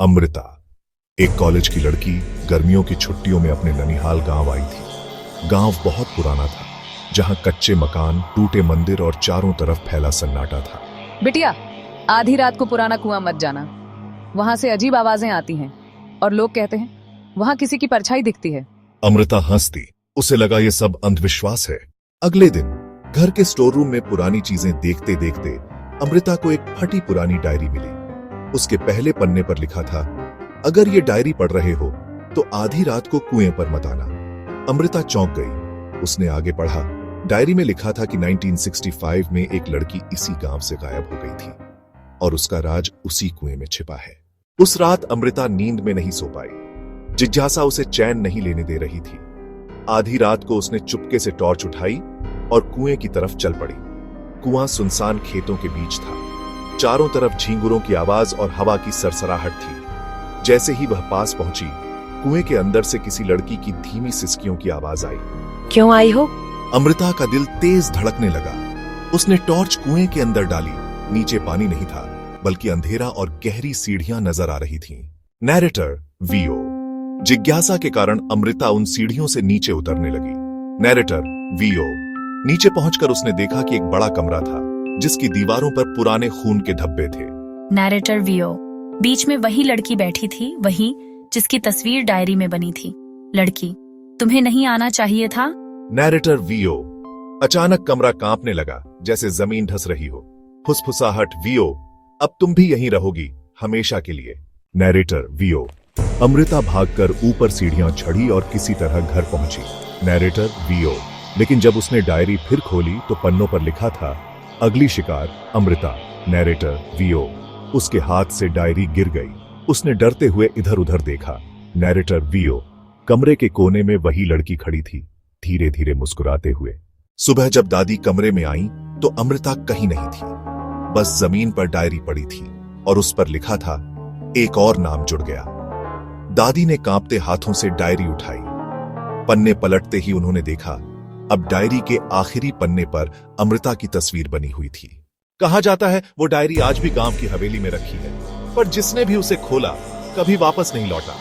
अमृता एक कॉलेज की लड़की गर्मियों की छुट्टियों में अपने ननिहाल गांव आई थी। गांव बहुत पुराना था, जहां कच्चे मकान, टूटे मंदिर और चारों तरफ फैला सन्नाटा था। बिटिया, आधी रात को पुराना कुआं मत जाना। वहां से अजीब आवाजें आती हैं और लोग कहते हैं वहां किसी की परछाई दिखती है। अमृता हंसती, उसे लगा ये सब अंधविश्वास है। अगले दिन घर के स्टोर रूम में पुरानी चीजें देखते देखते अमृता को एक फटी पुरानी डायरी मिली। उसके पहले पन्ने पर लिखा था, अगर ये डायरी पढ़ रहे हो तो आधी रात को कुएं पर मत आना। अमृता चौंक गई। उसने आगे पढ़ा। डायरी में लिखा था कि 1965 में एक लड़की इसी गांव से गायब हो गई थी और उसका राज उसी कुएं में छिपा है। उस रात अमृता नींद में नहीं सो पाई। जिज्ञासा उसे चैन नहीं लेने दे रही थी। आधी रात को उसने चुपके से टॉर्च उठाई और कुएं की तरफ चल पड़ी। कुआं सुनसान खेतों के बीच था। चारों तरफ झींगुरों की आवाज और हवा की सरसराहट थी। जैसे ही वह पास पहुंची, कुएं के अंदर से किसी लड़की की धीमी सिसकियों की आवाज आई। क्यों आई हो? अमृता का दिल तेज धड़कने लगा। उसने टॉर्च कुएं के अंदर डाली। नीचे पानी नहीं था, बल्कि अंधेरा और गहरी सीढ़ियां नजर आ रही थीं। Narrator VO. जिज्ञासा के कारण अमृता उन सीढ़ियों से नीचे उतरने लगी। Narrator VO. नीचे पहुंचकर उसने देखा कि एक बड़ा कमरा था, जिसकी दीवारों पर पुराने खून के धब्बे थे। Narrator VO. बीच में वही लड़की बैठी थी, वही जिसकी तस्वीर डायरी में बनी थी। लड़की, तुम्हें नहीं आना चाहिए था। Narrator VO. अचानक कमरा कांपने लगा, जैसे जमीन धस रही हो। फुसफुसाहट वीओ, अब तुम भी यहीं रहोगी हमेशा के लिए। Narrator VO. अमृता भागकर ऊपर सीढ़ियां चढ़ी और किसी तरह घर पहुंची। Narrator VO. लेकिन जब उसने डायरी फिर खोली तो पन्नों पर लिखा था, अगली शिकार अमृता। Narrator VO. उसके हाथ से डायरी गिर गई। उसने डरते हुए इधर उधर देखा। Narrator VO. कमरे के कोने में वही लड़की खड़ी थी, धीरे धीरे मुस्कुराते हुए। सुबह जब दादी कमरे में आई तो अमृता कहीं नहीं थी। बस जमीन पर डायरी पड़ी थी और उस पर लिखा था, एक और नाम जुड़ गया। दादी ने कांपते हाथों से डायरी उठाई। पन्ने पलटते ही उन्होंने देखा, अब डायरी के आखिरी पन्ने पर अमृता की तस्वीर बनी हुई थी। कहा जाता है वो डायरी आज भी गांव की हवेली में रखी है, पर जिसने भी उसे खोला कभी वापस नहीं लौटा।